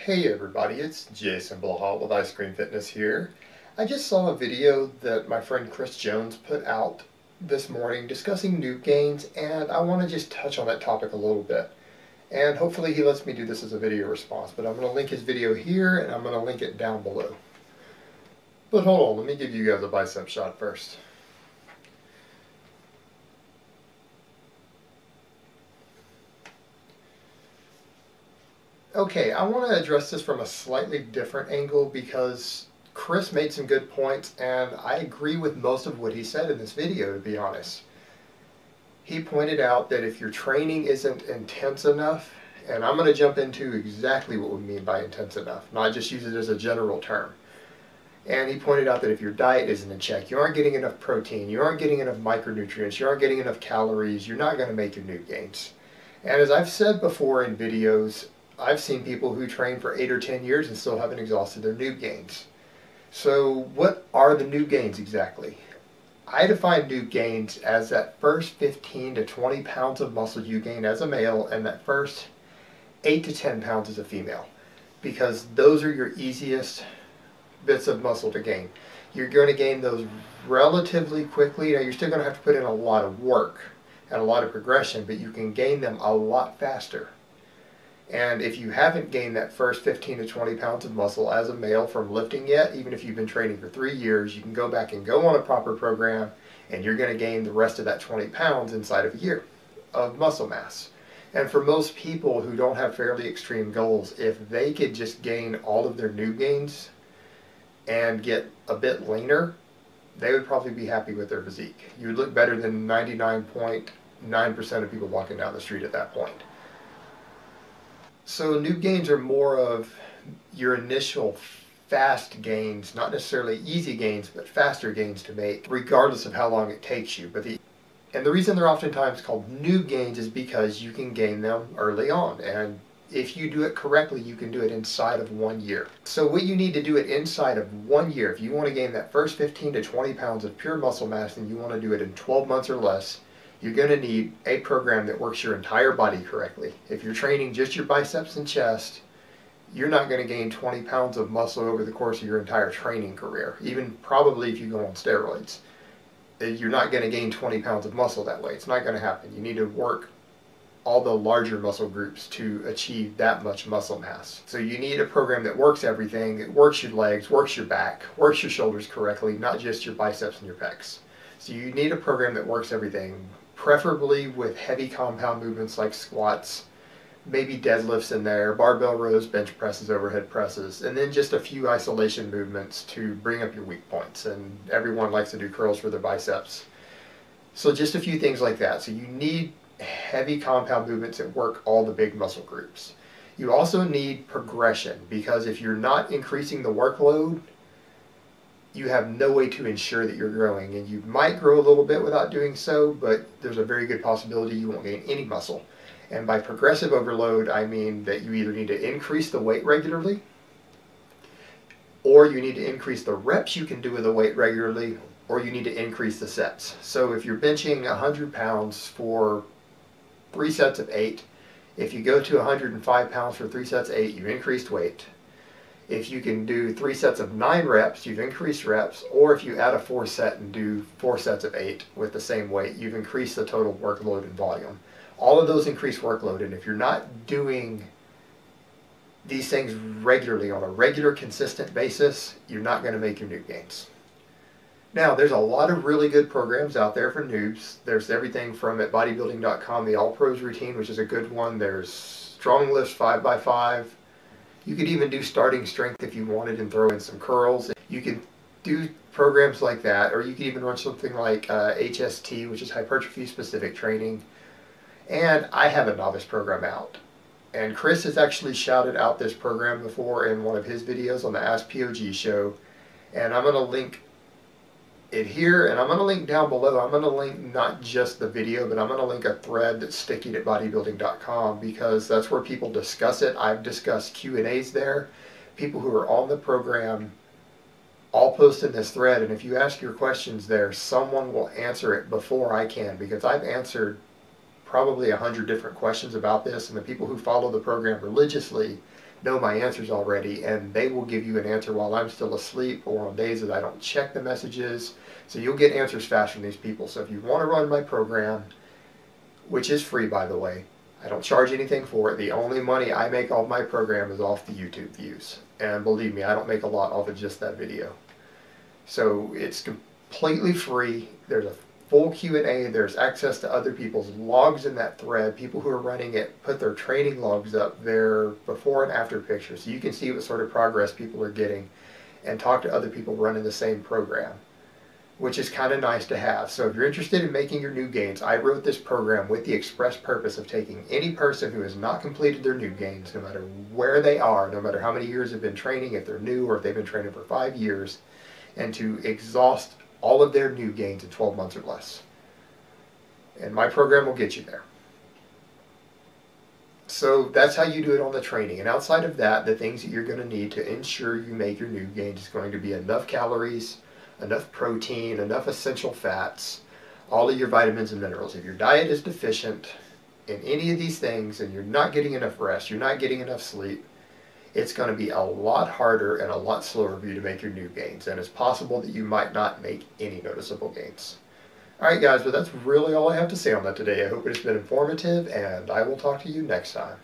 Hey everybody, it's Jason Blahal with Ice Cream Fitness here. I just saw a video that my friend Chris Jones put out this morning discussing noob gains, and I want to just touch on that topic a little bit. And hopefully he lets me do this as a video response, but I'm going to link his video here and I'm going to link it down below. But hold on, let me give you guys a bicep shot first. Okay, I want to address this from a slightly different angle because Chris made some good points and I agree with most of what he said in this video, to be honest. He pointed out that if your training isn't intense enough, and I'm going to jump into exactly what we mean by intense enough, not just use it as a general term. And he pointed out that if your diet isn't in check, you aren't getting enough protein, you aren't getting enough micronutrients, you aren't getting enough calories, you're not going to make your noob gains. And as I've said before in videos, I've seen people who train for 8 or 10 years and still haven't exhausted their noob gains. So what are the noob gains exactly? I define noob gains as that first 15 to 20 pounds of muscle you gain as a male and that first 8 to 10 pounds as a female, because those are your easiest bits of muscle to gain. You're going to gain those relatively quickly. Now you're still going to have to put in a lot of work and a lot of progression, but you can gain them a lot faster. And if you haven't gained that first 15 to 20 pounds of muscle as a male from lifting yet, even if you've been training for 3 years, you can go back and go on a proper program and you're going to gain the rest of that 20 pounds inside of a year of muscle mass. And for most people who don't have fairly extreme goals, if they could just gain all of their noob gains and get a bit leaner, they would probably be happy with their physique. You would look better than 99.9% of people walking down the street at that point. So noob gains are more of your initial fast gains, not necessarily easy gains, but faster gains to make, regardless of how long it takes you. And the reason they're oftentimes called noob gains is because you can gain them early on. And if you do it correctly, you can do it inside of 1 year. So what you need to do it inside of 1 year, if you want to gain that first 15 to 20 pounds of pure muscle mass and you want to do it in 12 months or less, you're going to need a program that works your entire body correctly. If you're training just your biceps and chest, you're not going to gain 20 pounds of muscle over the course of your entire training career. Even probably if you go on steroids, you're not going to gain 20 pounds of muscle that way. It's not going to happen. You need to work all the larger muscle groups to achieve that much muscle mass. So you need a program that works everything. It works your legs, works your back, works your shoulders correctly, not just your biceps and your pecs. So you need a program that works everything, preferably with heavy compound movements like squats, maybe deadlifts in there, barbell rows, bench presses, overhead presses, and then just a few isolation movements to bring up your weak points. And everyone likes to do curls for their biceps. So just a few things like that. So you need heavy compound movements that work all the big muscle groups. You also need progression, because if you're not increasing the workload, you have no way to ensure that you're growing. And you might grow a little bit without doing so, but there's a very good possibility you won't gain any muscle. And by progressive overload, I mean that you either need to increase the weight regularly, or you need to increase the reps you can do with the weight regularly, or you need to increase the sets. So if you're benching 100 pounds for 3 sets of 8, if you go to 105 pounds for 3 sets of 8, you've increased weight. If you can do 3 sets of 9 reps, you've increased reps. Or if you add a 4 set and do 4 sets of 8 with the same weight, you've increased the total workload and volume. All of those increase workload, and if you're not doing these things regularly on a regular, consistent basis, you're not going to make your noob gains. Now, there's a lot of really good programs out there for noobs. There's everything from at bodybuilding.com, the All Pros routine, which is a good one. There's Strong Lifts 5x5. You could even do starting strength if you wanted and throw in some curls. You can do programs like that, or you could even run something like HST, which is hypertrophy specific training. And I have a novice program out. And Chris has actually shouted out this program before in one of his videos on the Ask POG show. And I'm going to link it here, and I'm going to link down below. I'm going to link not just the video, but I'm going to link a thread that's sticking at bodybuilding.com, because that's where people discuss it. I've discussed Q&As there. People who are on the program all post in this thread, and if you ask your questions there, someone will answer it before I can, because I've answered probably 100 different questions about this, and the people who follow the program religiously, know my answers already, and they will give you an answer while I'm still asleep or on days that I don't check the messages. So you'll get answers fast from these people. So if you want to run my program, which is free by the way, I don't charge anything for it. The only money I make off my program is off the YouTube views. And believe me, I don't make a lot off of just that video. So it's completely free. There's a full Q&A. There's access to other people's logs in that thread. People who are running it put their training logs up there, before and after pictures, so you can see what sort of progress people are getting and talk to other people running the same program, which is kind of nice to have. So if you're interested in making your new gains, I wrote this program with the express purpose of taking any person who has not completed their new gains, no matter where they are, no matter how many years they've been training, if they're new or if they've been training for 5 years, and to exhaust all of their new gains in 12 months or less. And my program will get you there. So that's how you do it on the training. And outside of that, the things that you're going to need to ensure you make your new gains is going to be enough calories, enough protein, enough essential fats, all of your vitamins and minerals. If your diet is deficient in any of these things and you're not getting enough rest, you're not getting enough sleep, it's going to be a lot harder and a lot slower for you to make your new gains. And it's possible that you might not make any noticeable gains. Alright guys, but that's really all I have to say on that today. I hope it's been informative, and I will talk to you next time.